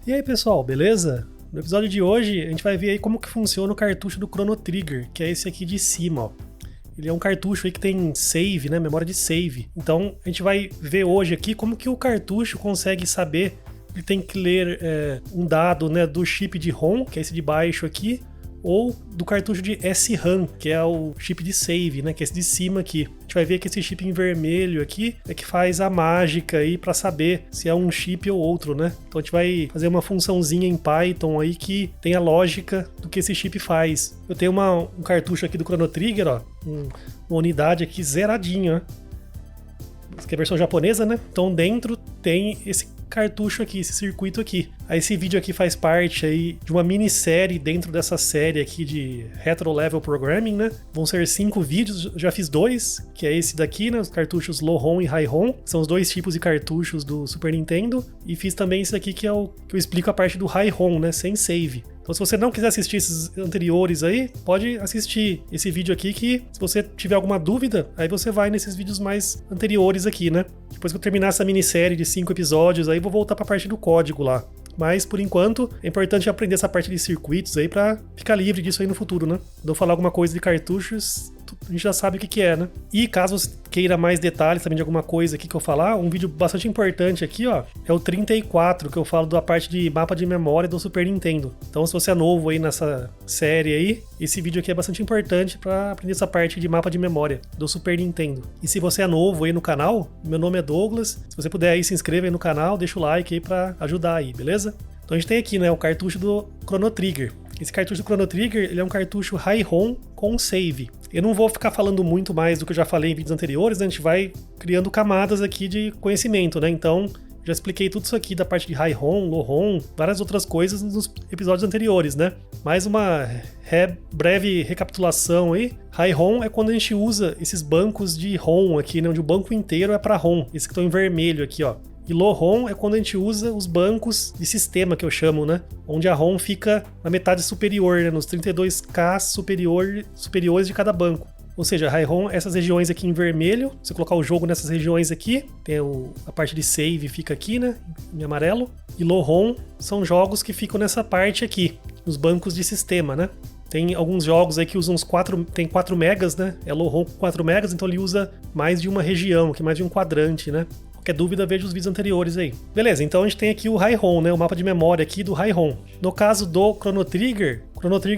E aí pessoal, beleza? No episódio de hoje a gente vai ver aí como que funciona o cartucho do Chrono Trigger, que é esse aqui de cima, ó. Ele é um cartucho aí que tem save, né, memória de save. Então a gente vai ver hoje aqui como que o cartucho consegue saber, ele tem que ler um dado, né, do chip de ROM, que é esse de baixo aqui, ou do cartucho de SRAM, que é o chip de save, né, que é esse de cima aqui. A gente vai ver que esse chip em vermelho aqui é que faz a mágica aí para saber se é um chip ou outro, né? Então a gente vai fazer uma funçãozinha em Python aí que tem a lógica do que esse chip faz. Eu tenho um cartucho aqui do Chrono Trigger, ó, uma unidade aqui zeradinha, ó. Essa aqui é a versão japonesa, né? Então dentro tem esse cartucho aqui, esse circuito aqui. Aí esse vídeo aqui faz parte aí de uma minissérie dentro dessa série aqui de Retro Level Programming, né? Vão ser 5 vídeos, já fiz 2, que é esse daqui, né? Os cartuchos Low ROM e High ROM, são os 2 tipos de cartuchos do Super Nintendo. E fiz também esse aqui que é o que eu explico a parte do High ROM, né? Sem save. Então se você não quiser assistir esses anteriores aí, pode assistir esse vídeo aqui que, se você tiver alguma dúvida, aí você vai nesses vídeos mais anteriores aqui, né? Depois que eu terminar essa minissérie de 5 episódios, aí vou voltar pra parte do código lá. Mas, por enquanto, é importante aprender essa parte de circuitos aí pra ficar livre disso aí no futuro, né? Quando eu falar alguma coisa de cartuchos, a gente já sabe o que é, né? E caso você queira mais detalhes também de alguma coisa aqui que eu falar, um vídeo bastante importante aqui, ó, é o 34, que eu falo da parte de mapa de memória do Super Nintendo. Então, se você é novo aí nessa série aí, esse vídeo aqui é bastante importante pra aprender essa parte de mapa de memória do Super Nintendo. E se você é novo aí no canal, meu nome é Douglas, se você puder aí se inscreva aí no canal, deixa o like aí pra ajudar aí, beleza? Então a gente tem aqui, né, o cartucho do Chrono Trigger. Esse cartucho do Chrono Trigger, ele é um cartucho High ROM com save. Eu não vou ficar falando muito mais do que eu já falei em vídeos anteriores, né? A gente vai criando camadas aqui de conhecimento, né? Então, já expliquei tudo isso aqui da parte de High ROM, Low ROM, várias outras coisas nos episódios anteriores, né? Mais uma breve recapitulação aí. High ROM é quando a gente usa esses bancos de ROM aqui, né? Onde o banco inteiro é para ROM. Esses que estão em vermelho aqui, ó. E Low ROM é quando a gente usa os bancos de sistema, que eu chamo, né? Onde a ROM fica na metade superior, né? Nos 32K superiores de cada banco. Ou seja, High ROM, essas regiões aqui em vermelho, você colocar o jogo nessas regiões aqui, tem a parte de save fica aqui, né? Em amarelo. E Low ROM são jogos que ficam nessa parte aqui, nos bancos de sistema, né? Tem alguns jogos aí que usam tem 4 megas, né? É Low ROM com 4 megas, então ele usa mais de uma região, aqui mais de um quadrante, né? Qualquer dúvida, veja os vídeos anteriores aí. Beleza, então a gente tem aqui o High ROM, né? O mapa de memória aqui do High ROM. No caso do Chrono Trigger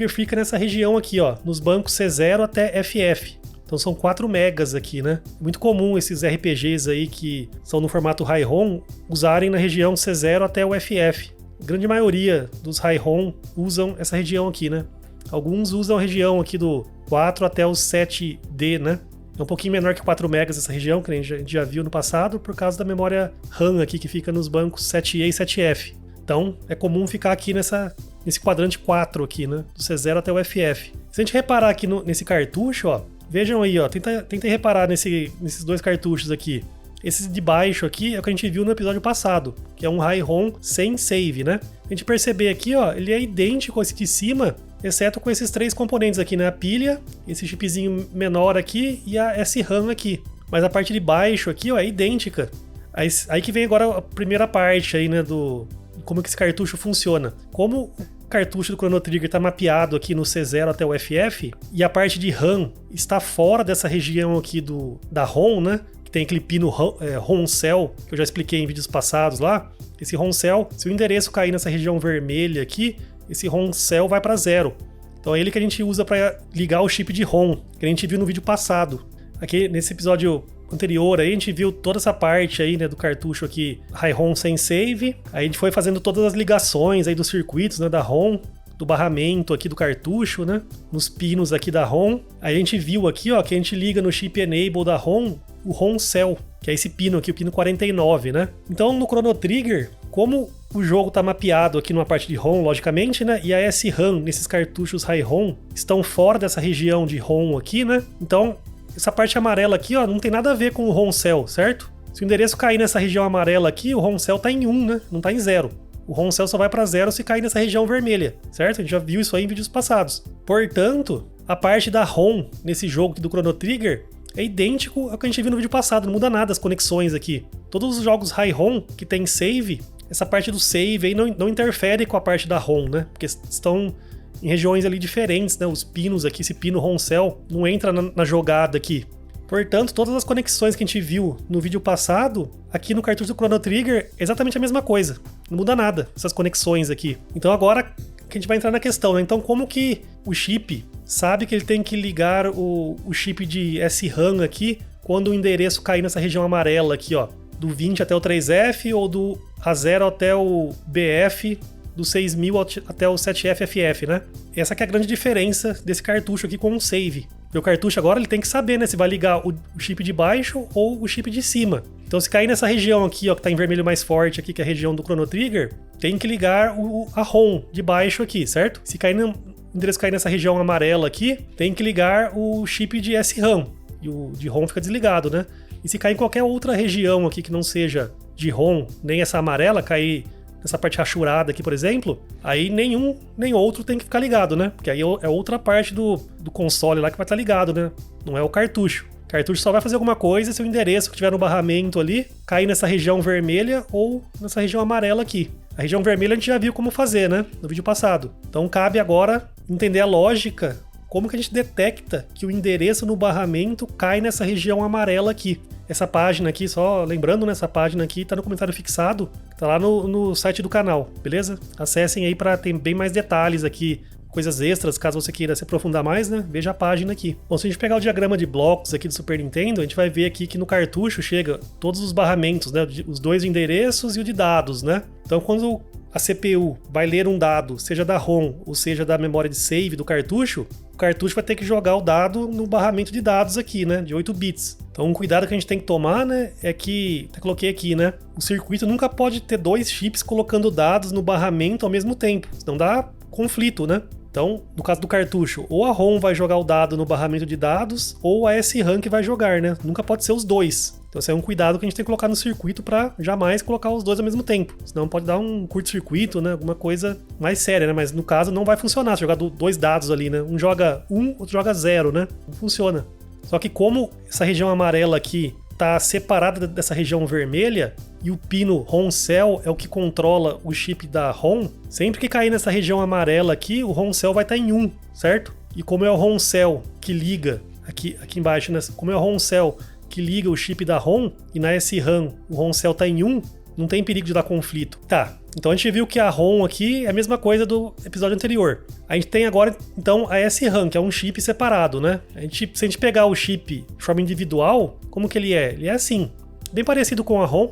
fica nessa região aqui, ó, nos bancos C0 até FF. Então são 4 megas aqui, né? Muito comum esses RPGs aí que são no formato High ROM usarem na região C0 até o FF. A grande maioria dos High ROM usam essa região aqui, né? Alguns usam a região aqui do 4 até o 7D, né? É um pouquinho menor que 4 megas essa região, que a gente já viu no passado, por causa da memória RAM aqui, que fica nos bancos 7E e 7F. Então, é comum ficar aqui nesse quadrante 4 aqui, né? Do C0 até o FF. Se a gente reparar aqui nesse cartucho, ó, vejam aí, ó, tentem reparar nesses 2 cartuchos aqui. Esse de baixo aqui é o que a gente viu no episódio passado, que é um High ROM sem save, né? A gente perceber aqui, ó, ele é idêntico a esse de cima, exceto com esses 3 componentes aqui, né? A pilha, esse chipzinho menor aqui e a SRAM aqui. Mas a parte de baixo aqui, ó, é idêntica. Aí que vem agora a primeira parte aí, né, do como que esse cartucho funciona. Como o cartucho do Chrono Trigger está mapeado aqui no C0 até o FF, e a parte de RAM está fora dessa região aqui da ROM, né? Que tem aquele pino ROM Cell, que eu já expliquei em vídeos passados lá. Esse ROM Cell, se o endereço cair nessa região vermelha aqui, esse ROM Cell vai para 0. Então é ele que a gente usa para ligar o chip de ROM, que a gente viu no vídeo passado. Aqui nesse episódio anterior aí a gente viu toda essa parte aí, né, do cartucho aqui, High ROM sem save. Aí a gente foi fazendo todas as ligações aí dos circuitos, né, da ROM, do barramento aqui do cartucho, né, nos pinos aqui da ROM. Aí a gente viu aqui, ó, que a gente liga no chip Enable da ROM, o ROM Cell, que é esse pino aqui, o pino 49, né? Então no Chrono Trigger, como o jogo está mapeado aqui numa parte de ROM, logicamente, né? E a SRAM nesses cartuchos High ROM estão fora dessa região de ROM aqui, né? Então, essa parte amarela aqui, ó, não tem nada a ver com o ROM Cell, certo? Se o endereço cair nessa região amarela aqui, o ROM Cell tá em 1, né? Não tá em 0. O ROM Cell só vai para 0 se cair nessa região vermelha, certo? A gente já viu isso aí em vídeos passados. Portanto, a parte da ROM nesse jogo aqui do Chrono Trigger é idêntico ao que a gente viu no vídeo passado, não muda nada as conexões aqui. Todos os jogos High ROM que tem save essa parte do save aí não interfere com a parte da ROM, né? Porque estão em regiões ali diferentes, né? Os pinos aqui, esse pino ROM cell não entra na jogada aqui. Portanto, todas as conexões que a gente viu no vídeo passado, aqui no cartucho do Chrono Trigger, é exatamente a mesma coisa. Não muda nada, essas conexões aqui. Então agora que a gente vai entrar na questão, né? Então como que o chip sabe que ele tem que ligar o chip de SRAM aqui quando o endereço cair nessa região amarela aqui, ó, do 20 até o 3F ou do A0 até o BF, do 6000 até o 7FFF, né? Essa que é a grande diferença desse cartucho aqui com o save. O cartucho agora ele tem que saber, né, se vai ligar o chip de baixo ou o chip de cima. Então se cair nessa região aqui, ó, que tá em vermelho mais forte aqui, que é a região do Chrono Trigger, tem que ligar a ROM de baixo aqui, certo? Se cair o endereço cair nessa região amarela aqui, tem que ligar o chip de SRAM. E o de ROM fica desligado, né? E se cair em qualquer outra região aqui que não seja de ROM, nem essa amarela, cair nessa parte rachurada aqui, por exemplo, aí nenhum nem outro tem que ficar ligado, né? Porque aí é outra parte do console lá que vai estar ligado, né? Não é o cartucho. O cartucho só vai fazer alguma coisa se o endereço que tiver no barramento ali cair nessa região vermelha ou nessa região amarela aqui. A região vermelha a gente já viu como fazer, né? No vídeo passado. Então cabe agora entender a lógica, como que a gente detecta que o endereço no barramento cai nessa região amarela aqui. Essa página aqui, só lembrando, né, essa página aqui tá no comentário fixado, tá lá no site do canal, beleza? Acessem aí para ter bem mais detalhes aqui, coisas extras, caso você queira se aprofundar mais, né? Veja a página aqui. Bom, se a gente pegar o diagrama de blocos aqui do Super Nintendo, a gente vai ver aqui que no cartucho chega todos os barramentos, né? Os dois endereços e o de dados, né? Então quando a CPU vai ler um dado, seja da ROM ou seja da memória de save do cartucho, o cartucho vai ter que jogar o dado no barramento de dados aqui, né, de 8 bits. Então um cuidado que a gente tem que tomar, né, é que, até coloquei aqui, né, o circuito nunca pode ter dois chips colocando dados no barramento ao mesmo tempo, senão dá conflito, né. Então, no caso do cartucho, ou a ROM vai jogar o dado no barramento de dados, ou a SRAM que vai jogar, né? Nunca pode ser os dois. Então esse é um cuidado que a gente tem que colocar no circuito para jamais colocar os dois ao mesmo tempo. Senão pode dar um curto-circuito, né? Alguma coisa mais séria, né? Mas no caso não vai funcionar se jogar dois dados ali, né? Um joga 1, outro joga 0, né? Não funciona. Só que como essa região amarela aqui tá separada dessa região vermelha e o pino ROM cell é o que controla o chip da ROM, sempre que cair nessa região amarela aqui, o ROM cell vai estar em 1, certo? E como é o ROM cell que liga, aqui embaixo, né? Como é o ROM cell que liga o chip da ROM, e na SRAM o ROM cell tá em 1, não tem perigo de dar conflito. Tá, então a gente viu que a ROM aqui é a mesma coisa do episódio anterior. A gente tem agora, então, a SRAM, que é um chip separado, né? Se a gente pegar o chip de forma individual, como que ele é? Ele é assim, bem parecido com a ROM.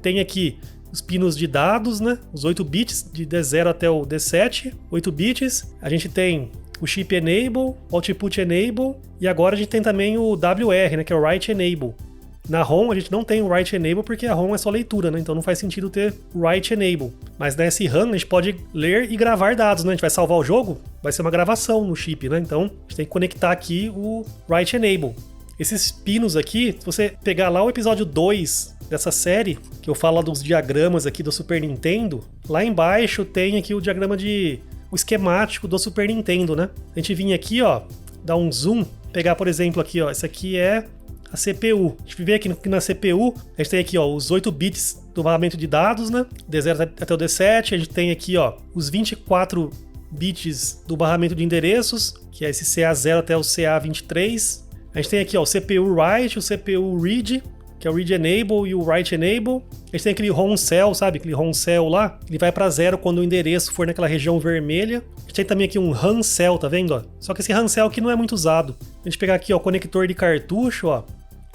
Tem aqui os pinos de dados, né? Os 8 bits, de D0 até o D7, 8 bits. A gente tem o chip Enable, Output Enable, e agora a gente tem também o WR, né? Que é o Write Enable. Na ROM a gente não tem o Write Enable porque a ROM é só leitura, né? Então não faz sentido ter Write Enable. Mas na SRAM a gente pode ler e gravar dados, né? A gente vai salvar o jogo, vai ser uma gravação no chip, né? Então a gente tem que conectar aqui o Write Enable. Esses pinos aqui, se você pegar lá o episódio 2 dessa série, que eu falo dos diagramas aqui do Super Nintendo, lá embaixo tem aqui o diagrama o esquemático do Super Nintendo, né? A gente vinha aqui, ó, dar um zoom, pegar, por exemplo, aqui, ó, esse aqui é a CPU. A gente vê aqui na CPU, a gente tem aqui, ó, os 8 bits do barramento de dados, né? D0 até o D7, a gente tem aqui, ó, os 24 bits do barramento de endereços, que é esse CA0 até o CA23. A gente tem aqui, ó, o CPU Write, o CPU Read, que é o Read Enable e o Write Enable. A gente tem aquele ROM cell, sabe? Aquele ROM cell lá, ele vai para 0 quando o endereço for naquela região vermelha. A gente tem também aqui um RAM cell, tá vendo? Ó? Só que esse RAM cell aqui não é muito usado. A gente pegar aqui, ó, o conector de cartucho, ó.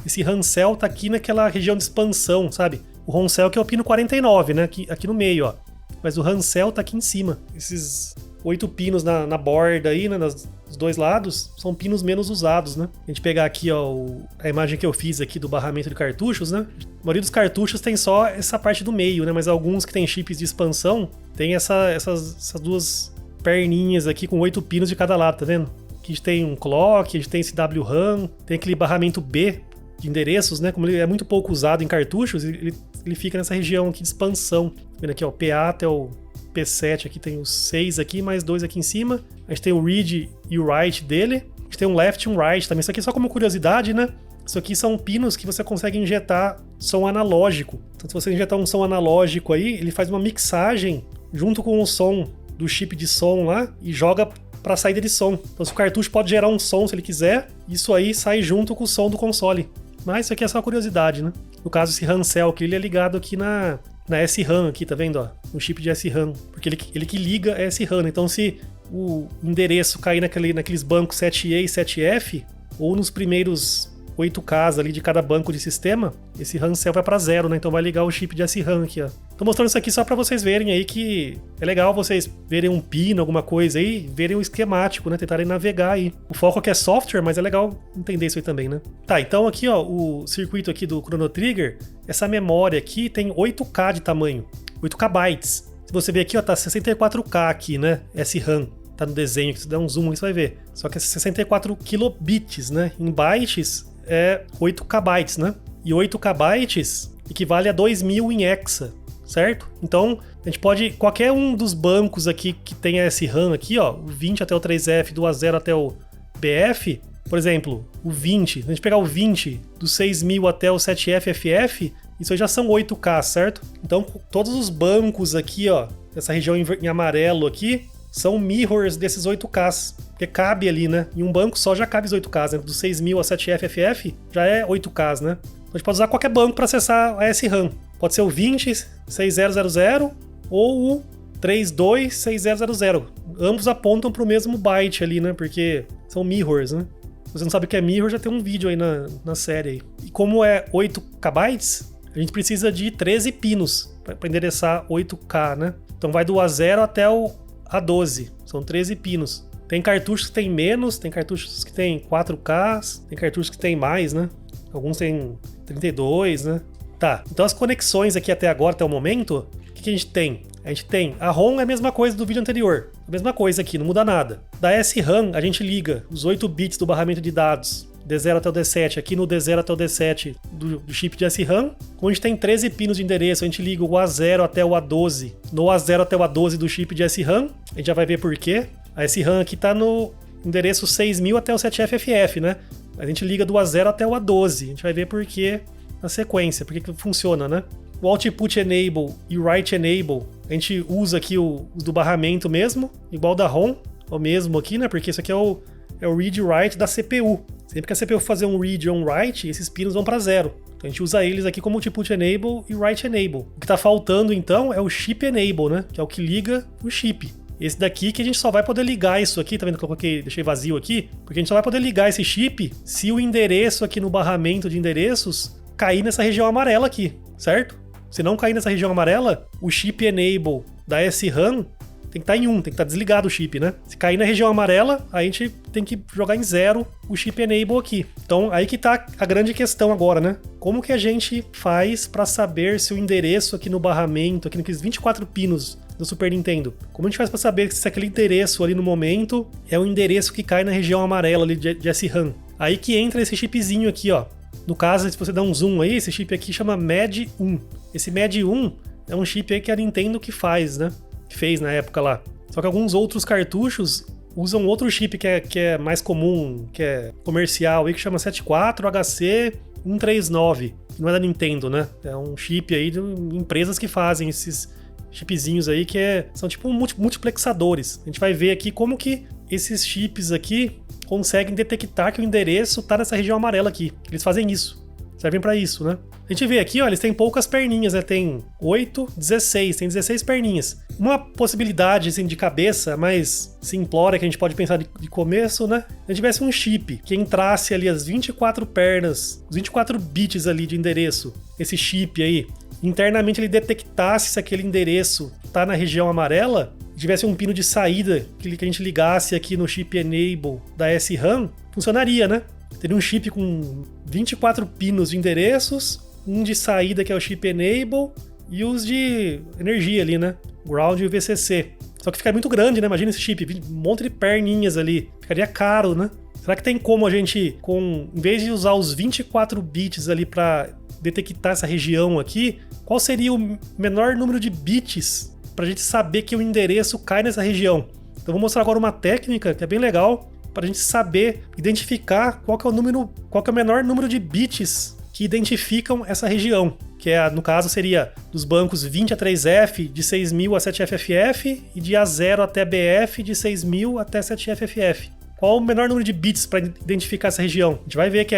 Esse RAM cell tá aqui naquela região de expansão, sabe? O ROM cell que é o pino 49, né? Aqui no meio, ó. Mas o RAM cell tá aqui em cima. Esses 8 pinos na borda aí, né, nos dois lados, são pinos menos usados, né? A gente pegar aqui, ó, a imagem que eu fiz aqui do barramento de cartuchos, né? A maioria dos cartuchos tem só essa parte do meio, né? Mas alguns que tem chips de expansão tem essas duas perninhas aqui com 8 pinos de cada lado, tá vendo? Aqui a gente tem um clock, a gente tem esse WRAM, tem aquele barramento B de endereços, né? Como ele é muito pouco usado em cartuchos, ele fica nessa região aqui de expansão. Tá vendo aqui, ó, PA até o P7, aqui tem os 6 aqui, mais 2 aqui em cima. A gente tem o read e o write dele. A gente tem um left e um right também. Isso aqui só como curiosidade, né? Isso aqui são pinos que você consegue injetar som analógico. Então, se você injetar um som analógico aí, ele faz uma mixagem junto com o som do chip de som lá e joga para a saída de som. Então, se o cartucho pode gerar um som se ele quiser, isso aí sai junto com o som do console. Mas isso aqui é só curiosidade, né? No caso, esse RAM Cell aqui, ele é ligado aqui na SRAM aqui, tá vendo? Ó, no chip de SRAM. Porque ele que liga a SRAM. Então, se o endereço cair naqueles bancos 7E e 7F, ou nos primeiros 8Ks ali de cada banco de sistema, esse RAM Cell vai para 0, né? Então vai ligar o chip de SRAM aqui, ó. Tô mostrando isso aqui só para vocês verem aí que é legal vocês verem um pino, alguma coisa aí, verem o esquemático, né? Tentarem navegar aí. O foco aqui é software, mas é legal entender isso aí também, né? Tá, então aqui, ó, o circuito aqui do Chrono Trigger, essa memória aqui tem 8K de tamanho, 8K bytes. Se você ver aqui, ó, tá 64K aqui, né? SRAM. Tá no desenho, que se der um zoom aí você vai ver. Só que é 64 kilobits, né? Em bytes é 8K bytes, né? E 8K bytes equivale a 2000 em hexa, certo? Então, a gente pode... Qualquer um dos bancos aqui que tem a SRAM aqui, ó, o 20 até o 3F, do A0 até o BF, por exemplo, o 20, a gente pegar o 20 do 6000 até o 7FFF, isso aí já são 8K, certo? Então, todos os bancos aqui, ó, essa região em amarelo aqui, são mirrors desses 8Ks, porque cabe ali, né? Em um banco só já cabe os 8Ks, né? Do 6000 a 7FFF já é 8Ks, né? Então a gente pode usar qualquer banco para acessar a SRAM. Pode ser o 206000 ou o 326000. Ambos apontam para o mesmo byte ali, né? Porque são mirrors, né? Se você não sabe o que é mirror, já tem um vídeo aí na série aí. E como é 8K bytes, a gente precisa de 13 pinos para endereçar 8K, né? Então vai do A0 até o A12, são 13 pinos. Tem cartuchos que tem menos, tem cartuchos que tem 4K, tem cartuchos que tem mais, né? Alguns tem 32, né? Tá, então as conexões aqui até agora, até o momento, o que a gente tem? A gente tem a ROM é a mesma coisa do vídeo anterior, a mesma coisa aqui, não muda nada. Da SRAM a gente liga os 8 bits do barramento de dados, D0 até o D7, aqui no D0 até o D7 do chip de SRAM. Como a gente tem 13 pinos de endereço, a gente liga o A0 até o A12 no A0 até o A12 do chip de SRAM. A gente já vai ver por quê. A SRAM aqui está no endereço 6000 até o 7FFF, né? A gente liga do A0 até o A12. A gente vai ver por quê na sequência, por que funciona, né? O Output Enable e o Write Enable, a gente usa aqui os do barramento mesmo, igual da ROM, é o mesmo aqui, né? Porque isso aqui é o Read Write da CPU. Sempre que a CPU fazer um read ou um write, esses pinos vão para 0. Então a gente usa eles aqui como Output Enable e Write Enable. O que está faltando então é o Chip Enable, né? Que é o que liga o chip. Esse daqui que a gente só vai poder ligar isso aqui, tá vendo que eu deixei vazio aqui? Porque a gente só vai poder ligar esse chip se o endereço aqui no barramento de endereços cair nessa região amarela aqui, certo? Se não cair nessa região amarela, o Chip Enable da SRAM tem que estar em 1, tem que estar desligado o chip, né? Se cair na região amarela, a gente tem que jogar em 0 o Chip Enable aqui. Então, aí que tá a grande questão agora, né? Como que a gente faz para saber se o endereço aqui no barramento, aqui naqueles 24 pinos do Super Nintendo, como a gente faz para saber se aquele endereço ali no momento é o endereço que cai na região amarela ali de SRAM? Aí que entra esse chipzinho aqui, ó. No caso, se você der um zoom aí, esse chip aqui chama MAD1. Esse MAD1 é um chip aí que a Nintendo que faz, né? Que fez na época lá. Só que alguns outros cartuchos usam outro chip que é mais comum, que é comercial, aí, que chama 74HC139. Não é da Nintendo, né? É um chip aí de empresas que fazem esses chipzinhos aí, são tipo multiplexadores. A gente vai ver aqui como que esses chips aqui conseguem detectar que o endereço tá nessa região amarela aqui. Eles fazem isso. Servem para isso, né? A gente vê aqui, ó, eles têm poucas perninhas, né? Tem 8, 16, tem 16 perninhas. Uma possibilidade, assim, de cabeça mais simplória que a gente pode pensar de começo, né? Se a gente tivesse um chip que entrasse ali as 24 pernas, os 24 bits ali de endereço, esse chip aí, internamente ele detectasse se aquele endereço tá na região amarela, tivesse um pino de saída que a gente ligasse aqui no Chip Enable da SRAM, funcionaria, né? Teria um chip com 24 pinos de endereços, um de saída que é o Chip Enable e os de energia ali, né? Ground e o VCC. Só que ficaria muito grande, né? Imagina esse chip, um monte de perninhas ali. Ficaria caro, né? Será que tem como a gente, em vez de usar os 24 bits ali para detectar essa região aqui, qual seria o menor número de bits para a gente saber que o endereço cai nessa região? Então vou mostrar agora uma técnica que é bem legal para a gente saber identificar qual que é o menor número de bits que identificam essa região, que no caso seria dos bancos 20 a 3F de 6.000 a 7FFF e de A0 até BF de 6.000 até 7FFF. Qual o menor número de bits para identificar essa região? A gente vai ver que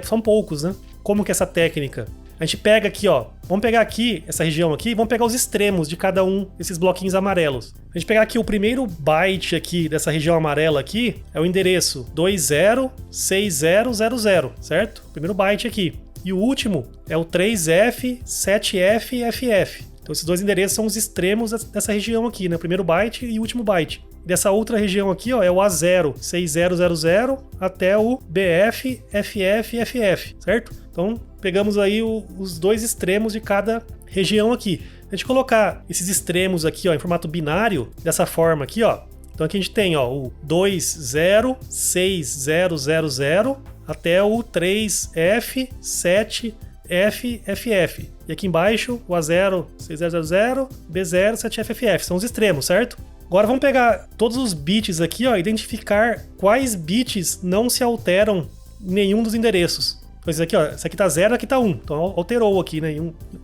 são poucos, né? Como que é essa técnica? A gente pega aqui, ó, vamos pegar aqui, essa região aqui, vamos pegar os extremos de cada um desses bloquinhos amarelos. A gente pegar aqui o primeiro byte aqui dessa região amarela aqui, é o endereço 206000, certo? Primeiro byte aqui. E o último é o 3F, 7FFF. Então esses dois endereços são os extremos dessa região aqui, né? O primeiro byte e o último byte. Dessa outra região aqui, ó, é o A0, 6000 até o BF, FF, FF, certo? Então, pegamos aí os dois extremos de cada região aqui. A gente colocar esses extremos aqui, ó, em formato binário, dessa forma aqui, ó. Então aqui a gente tem, ó, o 206000 até o 3F, 7FFF. E aqui embaixo, o A0, 6000, B0, 7FFF. São os extremos, certo? Agora vamos pegar todos os bits aqui, ó, identificar quais bits não se alteram em nenhum dos endereços. Então esse aqui, ó, esse aqui tá 0, aqui tá 1. Então alterou aqui, né,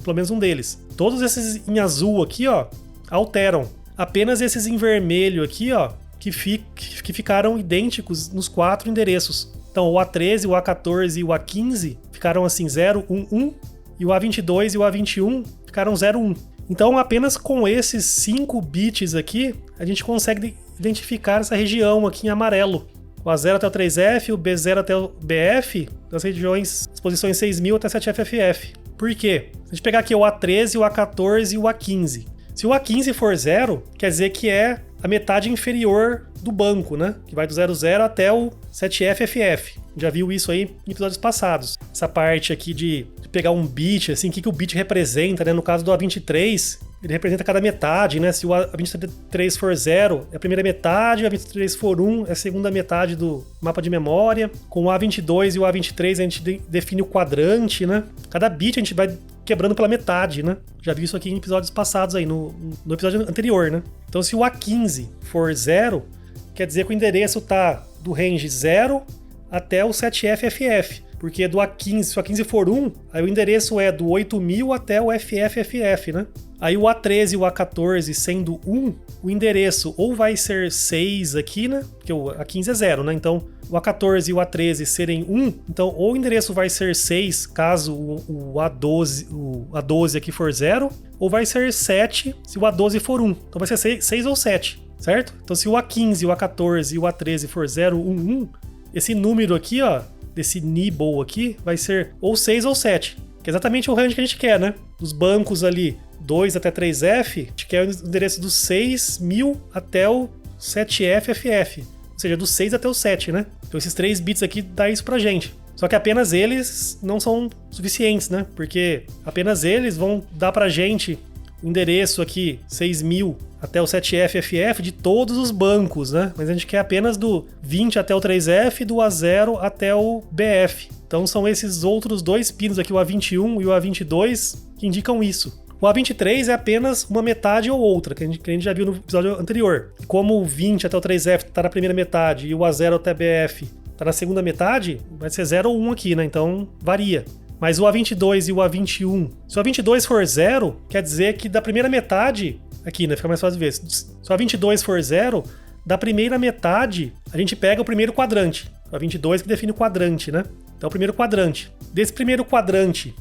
pelo menos um deles. Todos esses em azul aqui, ó, alteram. Apenas esses em vermelho aqui, ó, que ficaram idênticos nos 4 endereços. Então o A13, o A14 e o A15 ficaram assim 0, 1, 1. E o A22 e o A21 ficaram 0, 1. Então, apenas com esses 5 bits aqui, a gente consegue identificar essa região aqui em amarelo. O A0 até o 3F, o B0 até o BF, das regiões, as posições 6.000 até 7FFF. Por quê? Se a gente pegar aqui o A13, o A14 e o A15. Se o A15 for 0, quer dizer que é a metade inferior do banco, né? Que vai do 00 até o 7FFF. Já viu isso aí em episódios passados. Essa parte aqui de pegar um bit, assim, o que o bit representa, né? No caso do A23, ele representa cada metade, né? Se o A23 for 0, é a primeira metade, o A23 for 1, é a segunda metade do mapa de memória. Com o A22 e o A23, a gente define o quadrante, né? Cada bit a gente vai quebrando pela metade, né? Já vi isso aqui em episódios passados aí, no episódio anterior, né? Então, se o A15 for 0, quer dizer que o endereço tá do range 0 até o 7FFF. Porque do A15, se o A15 for 1, aí o endereço é do 8.000 até o FFFF, né? Aí o A13 e o A14 sendo 1, o endereço ou vai ser 6 aqui, né? Porque o A15 é 0, né? Então, o A14 e o A13 serem 1, então ou o endereço vai ser 6 caso o A12 aqui for 0, ou vai ser 7 se o A12 for 1. Então vai ser 6 ou 7, certo? Então se o A15, o A14 e o A13 for 0, 1, 1, esse número aqui, ó, desse nibble aqui, vai ser ou 6 ou 7, que é exatamente o range que a gente quer, né? Dos bancos ali, 2 até 3F, a gente quer o endereço do 6.000 até o 7FFF, ou seja, do 6 até o 7, né? Então esses 3 bits aqui dá isso pra gente. Só que apenas eles não são suficientes, né? Porque apenas eles vão dar pra gente o endereço aqui, 6.000 até o 7FFF de todos os bancos, né? Mas a gente quer apenas do 20 até o 3F, do A0 até o BF. Então são esses outros 2 pinos aqui, o A21 e o A22, que indicam isso. O A23 é apenas uma metade ou outra, que a gente já viu no episódio anterior. Como o 20 até o 3F está na primeira metade e o A0 até BF está na segunda metade, vai ser 0 ou 1 aqui, né? Então varia. Mas o A22 e o A21, se o A22 for 0, quer dizer que da primeira metade, aqui, né? Fica mais fácil de ver. Se o A22 for 0, da primeira metade, a gente pega o primeiro quadrante. O A22 que define o quadrante, né? Então, o primeiro quadrante. Desse primeiro quadrante,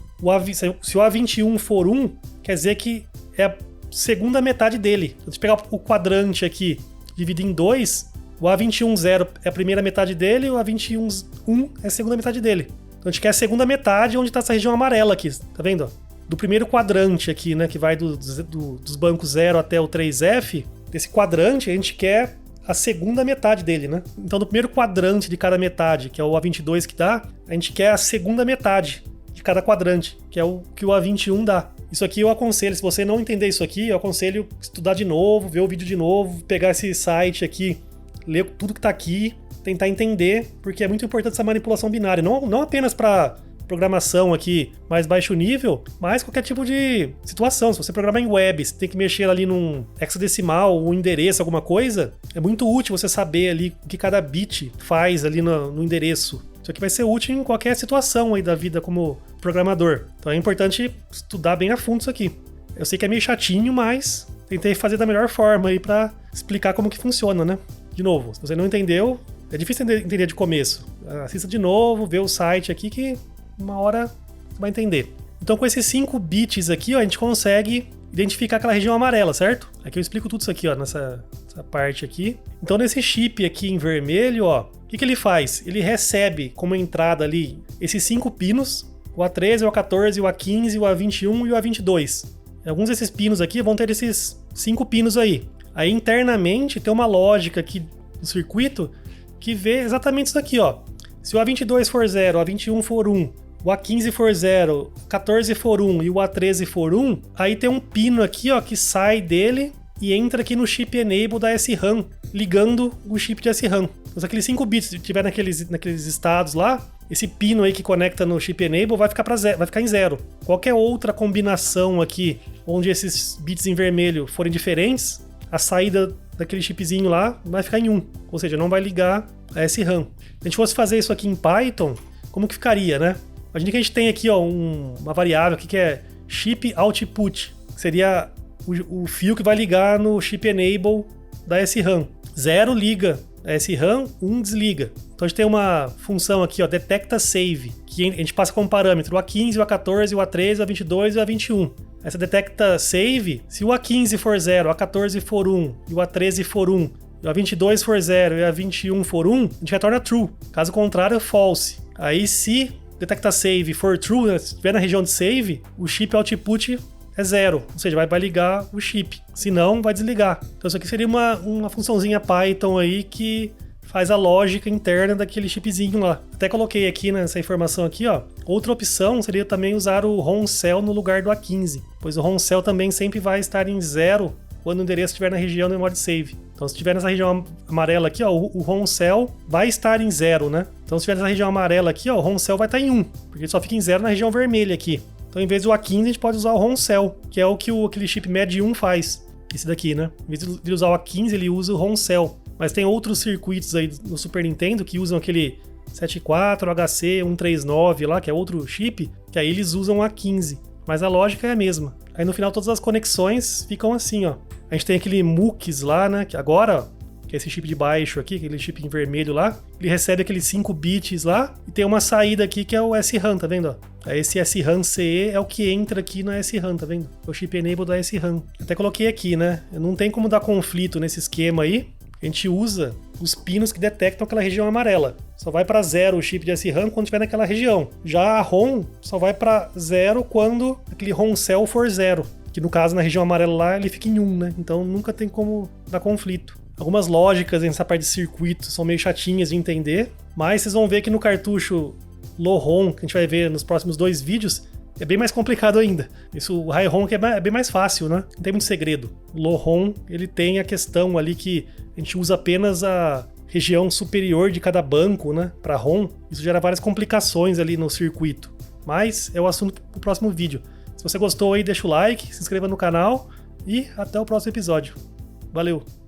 se o A21 for 1, quer dizer que é a segunda metade dele. Se a gente pegar o quadrante aqui, dividir em 2, o A21 0 é a primeira metade dele e o A21 1 é a segunda metade dele. Então, a gente quer a segunda metade onde está essa região amarela aqui, tá vendo? Do primeiro quadrante aqui, né, que vai dos bancos 0 até o 3F, desse quadrante a gente quer a segunda metade dele, né? Então, do primeiro quadrante de cada metade, que é o A22 que dá, a gente quer a segunda metade de cada quadrante, que é o que o A21 dá. Isso aqui eu aconselho, se você não entender isso aqui, eu aconselho estudar de novo, ver o vídeo de novo, pegar esse site aqui, ler tudo que tá aqui, tentar entender, porque é muito importante essa manipulação binária, não apenas para programação aqui mais baixo nível, mas qualquer tipo de situação. Se você programar em web, você tem que mexer ali num hexadecimal, um endereço, alguma coisa, é muito útil você saber ali o que cada bit faz ali no endereço. Isso aqui vai ser útil em qualquer situação aí da vida como programador. Então é importante estudar bem a fundo isso aqui. Eu sei que é meio chatinho, mas tentei fazer da melhor forma aí pra explicar como que funciona, né? De novo, se você não entendeu, é difícil entender de começo. Assista de novo, vê o site aqui que uma hora você vai entender. Então com esses 5 bits aqui, ó, a gente consegue identificar aquela região amarela, certo? Aqui eu explico tudo isso aqui, ó, nessa parte aqui. Então nesse chip aqui em vermelho, ó, o que ele faz? Ele recebe como entrada ali esses 5 pinos, o A13, o A14, o A15, o A21 e o A22. Alguns desses pinos aqui vão ter esses 5 pinos aí. Aí internamente tem uma lógica aqui no circuito que vê exatamente isso daqui, ó. Se o A22 for 0, o A21 for 1, o A15 for 0, o 14 for 1 e o A13 for 1, aí tem um pino aqui, ó, que sai dele e entra aqui no chip enable da SRAM, ligando o chip de SRAM. Então, se aqueles 5 bits estiver naqueles estados lá, esse pino aí que conecta no chip enable vai ficar em 0. Qualquer outra combinação aqui, onde esses bits em vermelho forem diferentes, a saída daquele chipzinho lá vai ficar em 1. Ou seja, não vai ligar a SRAM. Se a gente fosse fazer isso aqui em Python, como que ficaria, né? Imagina que a gente tem aqui, ó, uma variável aqui que é chip output, que seria o fio que vai ligar no chip enable da SRAM. 0 liga a SRAM, 1 desliga. Então a gente tem uma função aqui, ó, detecta save, que a gente passa como parâmetro o A15, o A14, o A13, o A22 e o A21. Essa detecta save, se o A15 for 0, o A14 for 1 e o A13 for 1, e o A22 for 0 e o A21 for 1, a gente retorna true. Caso contrário, false. Aí se detecta save for true, né, se estiver na região de save, o chip output é 0, ou seja, vai ligar o chip. Se não, vai desligar. Então isso aqui seria uma funçãozinha Python aí que faz a lógica interna daquele chipzinho lá. Até coloquei aqui nessa informação aqui, ó. Outra opção seria também usar o ROM cell no lugar do A15, pois o ROM cell também sempre vai estar em 0 quando o endereço estiver na região do memory save. Então se estiver nessa região amarela aqui, ó, o ROM cell vai estar em 0, né? Então se estiver nessa região amarela aqui, ó, o ROM cell vai estar em 1, porque ele só fica em 0 na região vermelha aqui. Então em vez do A15 a gente pode usar o ROM cell, que é o que aquele chip MED1 faz. Esse daqui, né? Em vez de usar o A15, ele usa o ROM cell. Mas tem outros circuitos aí no Super Nintendo que usam aquele 74, HC 139 lá, que é outro chip, que aí eles usam o A15. Mas a lógica é a mesma. Aí no final todas as conexões ficam assim, ó. A gente tem aquele MUX lá, né? Que agora, que é esse chip de baixo aqui, aquele chip em vermelho lá, ele recebe aqueles 5 bits lá e tem uma saída aqui que é o SRAM, tá vendo? Aí esse SRAM CE é o que entra aqui na SRAM, tá vendo? É o chip enable da SRAM. Até coloquei aqui, né? Não tem como dar conflito nesse esquema aí. A gente usa os pinos que detectam aquela região amarela. Só vai para 0 o chip de SRAM quando estiver naquela região. Já a ROM só vai para 0 quando aquele ROM cell for 0. Que no caso, na região amarela lá, ele fica em 1, né? Então nunca tem como dar conflito. Algumas lógicas nessa parte de circuito são meio chatinhas de entender, mas vocês vão ver que no cartucho low ROM, que a gente vai ver nos próximos 2 vídeos, é bem mais complicado ainda. Isso, o high ROM que é bem mais fácil, né? Não tem muito segredo. O low ROM, ele tem a questão ali que a gente usa apenas a região superior de cada banco, né? Para ROM. Isso gera várias complicações ali no circuito. Mas é o assunto pro próximo vídeo. Se você gostou aí, deixa o like, se inscreva no canal e até o próximo episódio. Valeu!